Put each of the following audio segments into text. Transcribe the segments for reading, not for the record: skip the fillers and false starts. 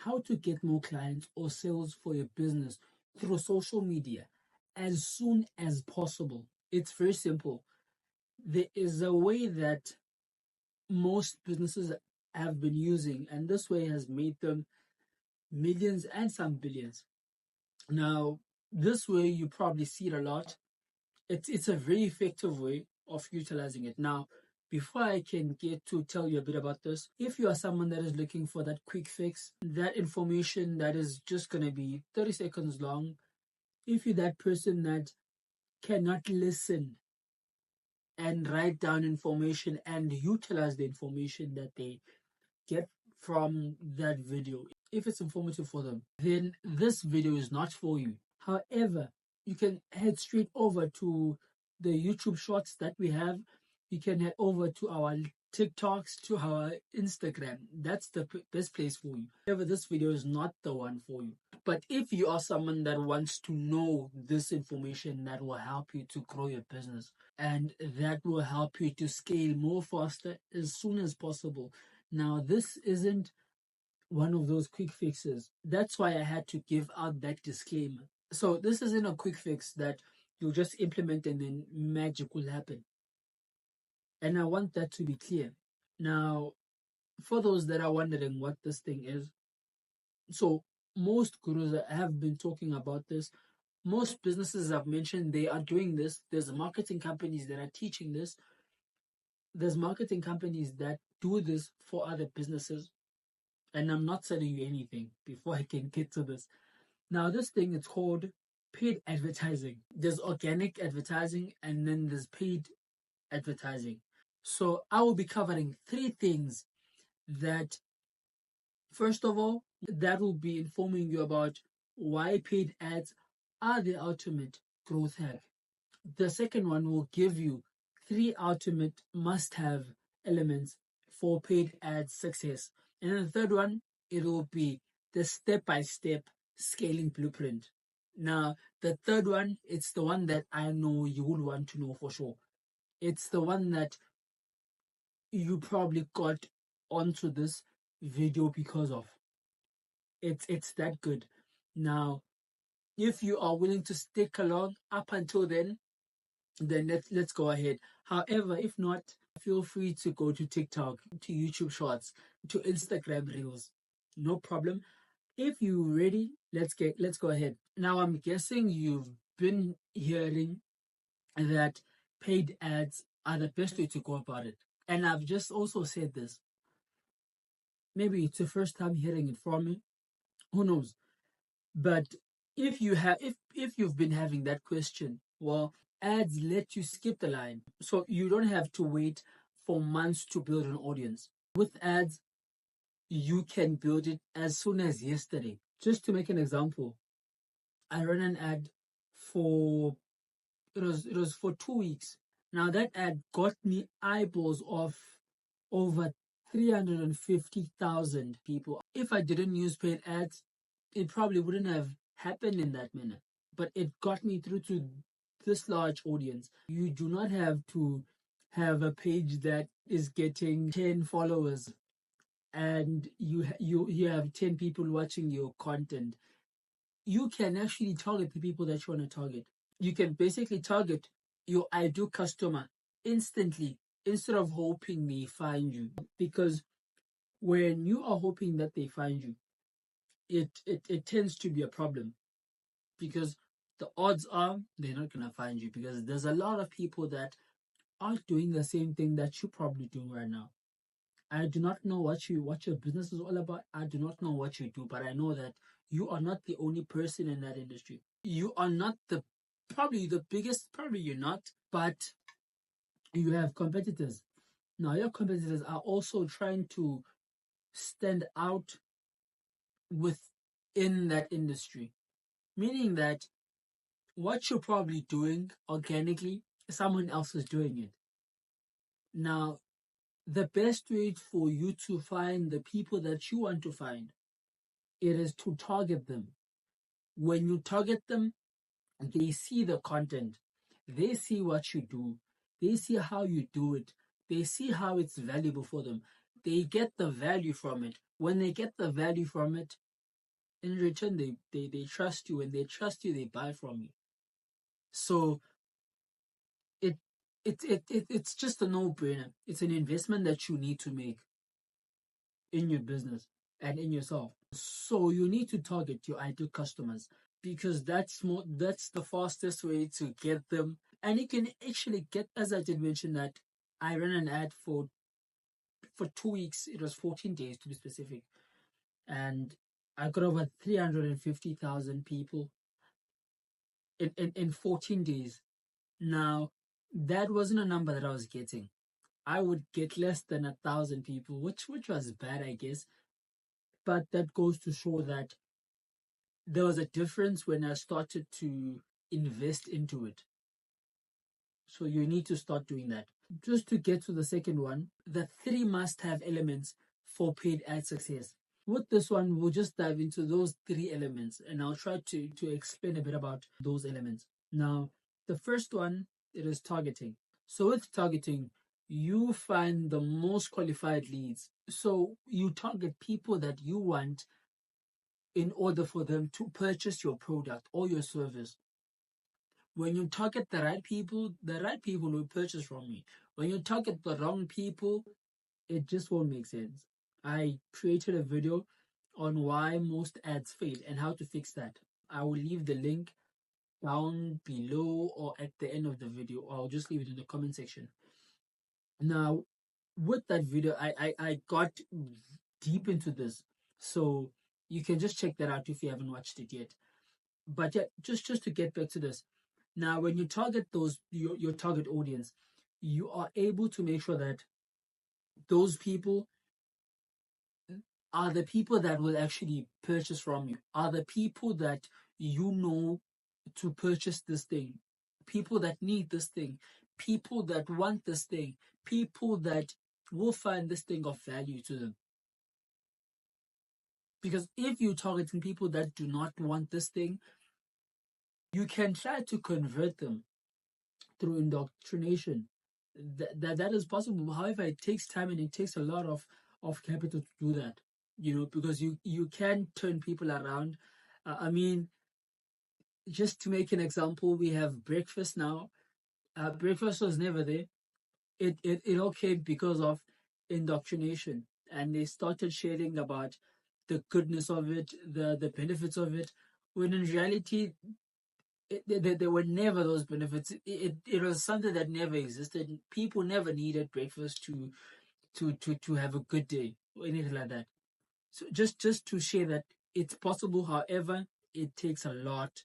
how to get more clients or sales for your business through social media as soon as possible. It's very simple. There is a way that most businesses have been using, and this way has made them millions and some billions. Now, this way you probably see it a lot. It's a very effective way of utilizing it. Now, before I can get to tell you a bit about this, if you are someone that is looking for that quick fix, that information that is just gonna be 30 seconds long, if you're that person that cannot listen and write down information and utilize the information that they get from that video, if it's informative for them, then this video is not for you. However, you can head straight over to the YouTube shorts that we have. You can head over to our TikToks, to our Instagram. That's the best place for you. However, this video is not the one for you. But if you are someone that wants to know this information that will help you to grow your business and that will help you to scale more faster as soon as possible. Now, this isn't one of those quick fixes. That's why I had to give out that disclaimer. So this isn't a quick fix that you'll just implement and then magic will happen. And I want that to be clear. Now, for those that are wondering what this thing is, so most gurus have been talking about this. Most businesses I've mentioned, they are doing this. There's marketing companies that are teaching this. There's marketing companies that do this for other businesses. And I'm not selling you anything before I can get to this. Now, this thing is called paid advertising. There's organic advertising and then there's paid advertising. So I will be covering three things that, first of all, that will be informing you about why paid ads are the ultimate growth hack. The second one will give you 3 ultimate must-have elements for paid ad success. And the third one, it will be the step-by-step scaling blueprint. Now, the third one, it's the one that I know you would want to know for sure. It's the one that you probably got onto this video because of. It's that good. Now, if you are willing to stick along up until then let's go ahead. However, if not, feel free to go to TikTok, to YouTube Shorts, to Instagram Reels. No problem. If you're ready, let's go ahead. Now, I'm guessing you've been hearing that paid ads are the best way to go about it. And I've just also said this. Maybe it's the first time hearing it from me. Who knows? But if you've been having that question, well, ads let you skip the line. So you don't have to wait for months to build an audience. With ads, you can build it as soon as yesterday. Just to make an example, I ran an ad for it was for 2 weeks. Now that ad got me eyeballs of over 350,000 people. If I didn't use paid ads, it probably wouldn't have happened in that manner. But it got me through to this large audience. You do not have to have a page that is getting 10 followers and you have 10 people watching your content. You can actually target the people that you want to target. You can basically target your ideal customer instantly instead of hoping they find you. Because when you are hoping that they find you, it tends to be a problem, because the odds are they're not going to find you, because there's a lot of people that are doing the same thing that you're probably doing right now. I do not know what your business is all about. I do not know what you do, but I know that you are not the only person in that industry. You are not probably the biggest, probably you're not, but you have competitors. Now, your competitors are also trying to stand out within that industry, meaning that what you're probably doing organically, someone else is doing it. Now, the best way for you to find the people that you want to find, it is to target them. When you target them, they see the content, they see what you do, they see how you do it, they see how it's valuable for them. They get the value from it. When they get the value from it, In return, they trust you. When they trust you, they buy from you. So it it's just a no-brainer. It's an investment that you need to make in your business and in yourself. So you need to target your ideal customers, because that's the fastest way to get them. And you can actually get, as I did mention, that I ran an ad for 2 weeks. It was 14 days to be specific, and I got over 350,000 people in 14 days. Now, that wasn't a number that I was getting. I would get less than 1,000 people, which was bad, I guess. But that goes to show that there was a difference when I started to invest into it. So you need to start doing that. Just to get to the second one, the 3 must-have elements for paid ad success. With this one, we'll just dive into those 3 elements, and I'll try to explain a bit about those elements. Now, the first one, it is targeting. So with targeting, you find the most qualified leads. So you target people that you want in order for them to purchase your product or your service. When you target the right people will purchase from you. When you target the wrong people, it just won't make sense. I created a video on why most ads fail and how to fix that. I will leave the link down below or at the end of the video, or I'll just leave it in the comment section. Now, with that video, I got deep into this, so you can just check that out if you haven't watched it yet. But yeah, just to get back to this. Now, when you target your target audience, you are able to make sure that those people are the people that will actually purchase from you, are the people that you know to purchase this thing, people that need this thing, people that want this thing, people that will find this thing of value to them. Because if you're targeting people that do not want this thing, you can try to convert them through indoctrination. That is possible. However, it takes time and it takes a lot of capital to do that. Because you can turn people around. I mean, just to make an example, we have breakfast now. Breakfast was never there. It all came because of indoctrination, and they started sharing about the goodness of it, the benefits of it, when in reality there were never those benefits. It was something that never existed. People never needed breakfast to have a good day or anything like that. So just to share that it's possible. However, it takes a lot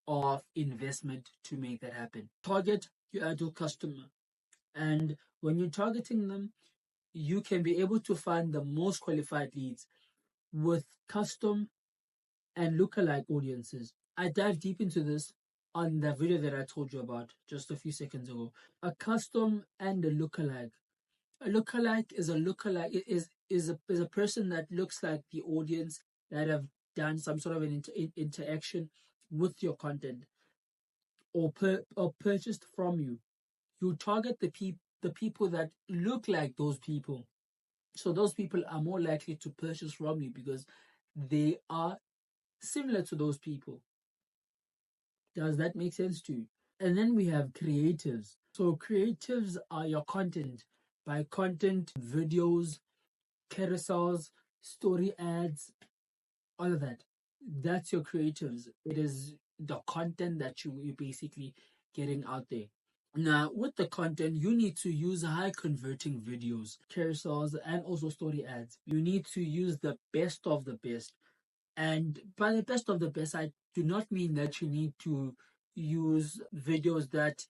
of investment to make that happen. Target your ideal customer, and when you're targeting them, you can be able to find the most qualified leads with custom and lookalike audiences. I dive deep into this on the video that I told you about just a few seconds ago. A custom and a lookalike. A lookalike is a person that looks like the audience that have done some sort of an interaction with your content or purchased from you. You target the people that look like those people. So those people are more likely to purchase from you because they are similar to those people. Does that make sense to you? And then we have creatives. So creatives are your content. By content, videos, carousels, story ads, all of that. That's your creatives. It is the content that you're basically getting out there. Now, with the content, you need to use high converting videos, carousels, and also story ads. You need to use the best of the best. And by the best of the best, I do not mean that you need to use videos that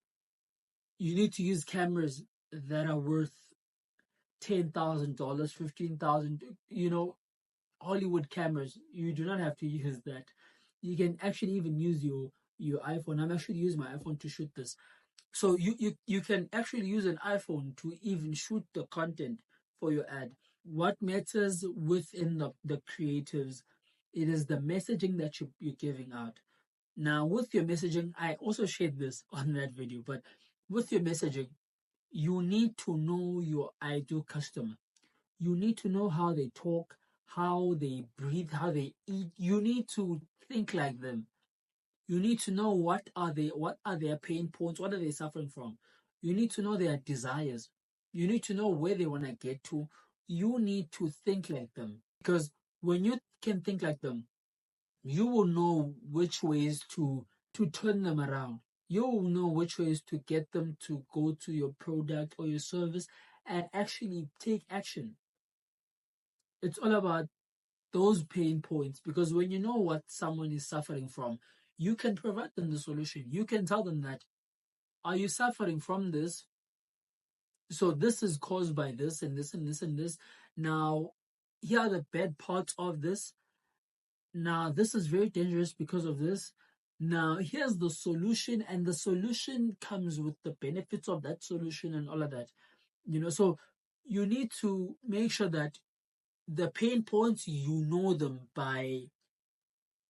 you need to use cameras that are worth $10,000, 15,000. Hollywood cameras. You do not have to use that. You can actually even use your iPhone. I'm actually using my iPhone to shoot this. So you can actually use an iPhone to even shoot the content for your ad. What matters within the creatives, it is the messaging that you're giving out. Now, with your messaging, I also shared this on that video, but with your messaging, you need to know your ideal customer. You need to know how they talk, how they breathe, how they eat. You need to think like them. You need to know what are their pain points, what are they suffering from. You need to know their desires. You need to know where they want to get to. You need to think like them, because when you can think like them, you will know which ways to turn them around. You will know which ways to get them to go to your product or your service and actually take action. It's all about those pain points, because when you know what someone is suffering from, you can provide them the solution. You can tell them that, are you suffering from this? So this is caused by this and this and this and this. Now, here are the bad parts of this. Now, this is very dangerous because of this. Now, here's the solution, and the solution comes with the benefits of that solution and all of that. So you need to make sure that the pain points, you know them by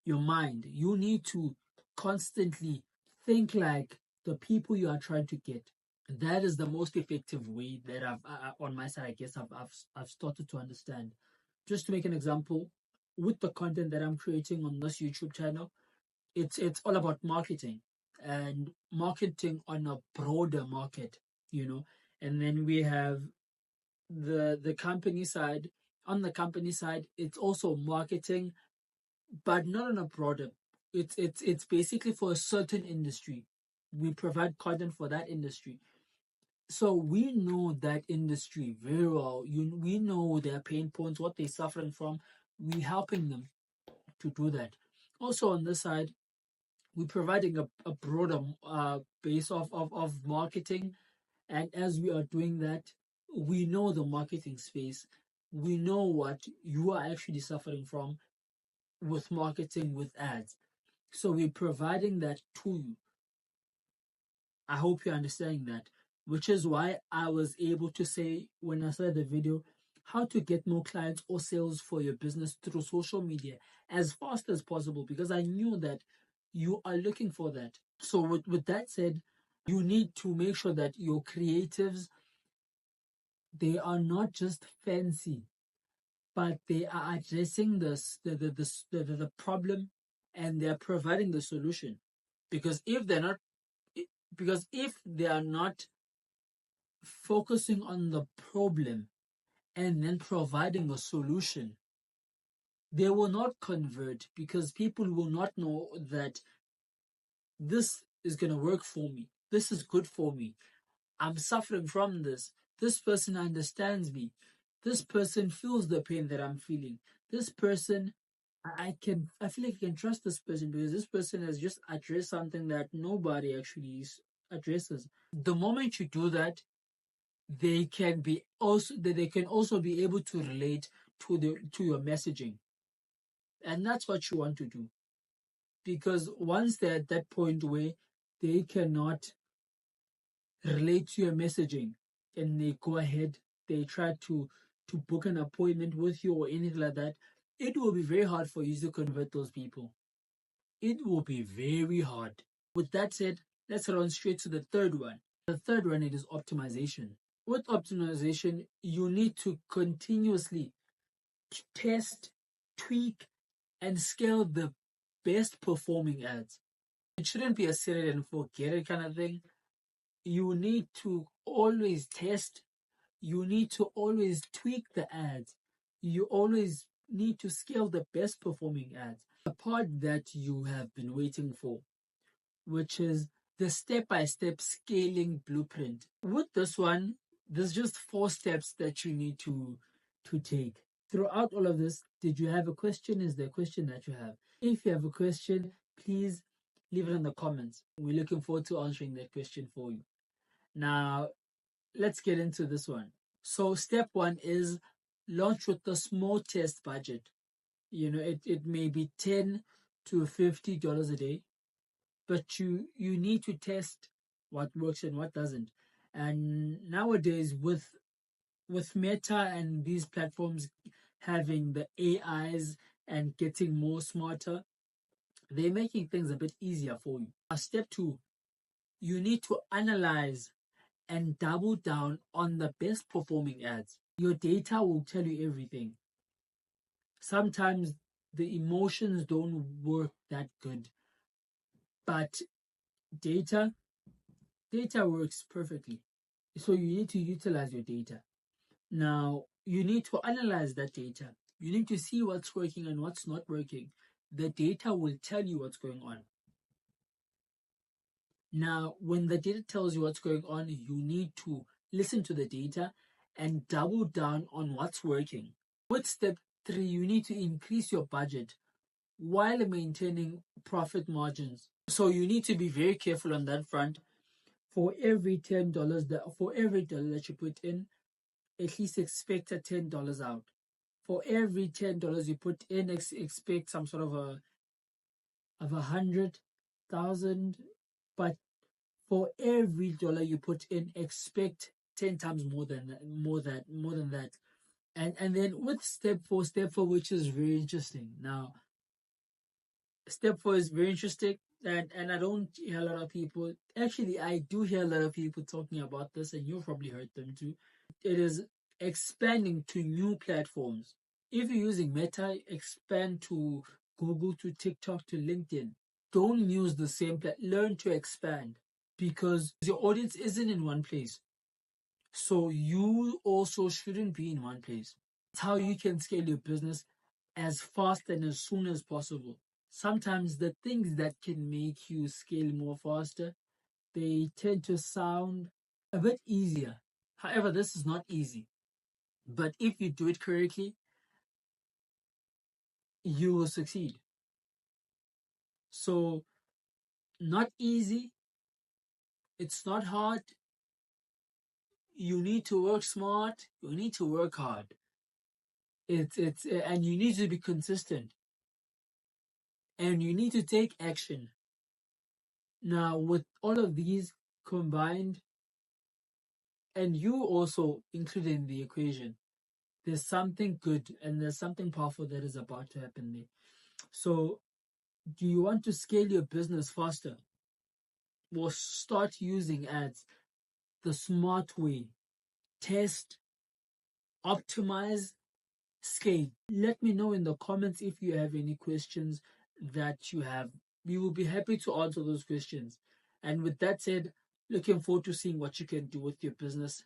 your mind. You need to constantly think like the people you are trying to get. That is the most effective way that on my side, I guess I've started to understand. Just to make an example, with the content that I'm creating on this YouTube channel, it's all about marketing, and marketing on a broader market, and then we have the company side. On the company side, it's also marketing, but not on a broader. It's basically for a certain industry. We provide content for that industry. So we know that industry very well. We know their pain points, what they're suffering from. We helping them to do that. Also on this side, we're providing a broader base of marketing. And as we are doing that, we know the marketing space. We know what you are actually suffering from with marketing, with ads. So we're providing that to you. I hope you're understanding that, which is why I was able to say when I started the video, how to get more clients or sales for your business through social media as fast as possible, because I knew that you are looking for that. So with that said, you need to make sure that your creatives, they are not just fancy, but they are addressing the problem, and they're providing the solution. Because if they are not focusing on the problem and then providing a solution, they will not convert, because people will not know that this is going to work for me. This is good for me. I'm suffering from this. This person understands me. This person feels the pain that I'm feeling. This person, I feel like I can trust this person, because this person has just addressed something that nobody actually addresses. The moment you do that, they can also be able to relate to your messaging, and that's what you want to do. Because once they're at that point where they cannot relate to your messaging, and they go ahead, they try to book an appointment with you or anything like that, it will be very hard for you to convert those people. It will be very hard. With that said, let's run straight to the third one. The third one, it is optimization. With optimization, you need to continuously test, tweak, and scale the best performing ads. It shouldn't be a set it and forget it kind of thing. You need to always test. You need to always tweak the ads. You always need to scale the best performing ads. The part that you have been waiting for, which is the step-by-step scaling blueprint. With this one, there's just 4 steps that you need to take. Throughout all of this, did you have a question? Is there a question that you have? If you have a question, please leave it in the comments. We're looking forward to answering that question for you. Now, let's get into this one. So step 1 is launch with a small test budget. It may be $10 to $50 a day, but you need to test what works and what doesn't. And nowadays, with Meta and these platforms having the AIs and getting more smarter, they're making things a bit easier for you. Step 2, you need to analyze and double down on the best performing ads. Your data will tell you everything. Sometimes the emotions don't work that good, but data data works perfectly. So you need to utilize your data. Now, you need to analyze that data. You need to see what's working and what's not working. The data will tell you what's going on. Now, when the data tells you what's going on, you need to listen to the data and double down on what's working. With step 3, you need to increase your budget while maintaining profit margins. So you need to be very careful on that front. For every $10 for every dollar that you put in, at least expect a $10 out. For every $10 you put in, expect some sort of a 100,000. But for every dollar you put in, expect 10 times more than that. And then with step four, which is very interesting. Now, step four is very interesting, and I don't hear a lot of people. Actually, I do hear a lot of people talking about this, and you've probably heard them too. It is expanding to new platforms. If you're using Meta, expand to Google, to TikTok, to LinkedIn. Don't use the same learn to expand, because your audience isn't in one place. So you also shouldn't be in one place. It's how you can scale your business as fast and as soon as possible. Sometimes the things that can make you scale more faster, they tend to sound a bit easier. However, this is not easy. But if you do it correctly, you will succeed. So, not easy, it's not hard. You need to work smart, you need to work hard. It's and you need to be consistent, and you need to take action. Now, with all of these combined, and you also included in the equation, there's something good and there's something powerful that is about to happen there. So, do you want to scale your business faster? Or start using ads the smart way? Test, optimize, scale. Let me know in the comments if you have any questions that you have. We will be happy to answer those questions. And with that said, looking forward to seeing what you can do with your business.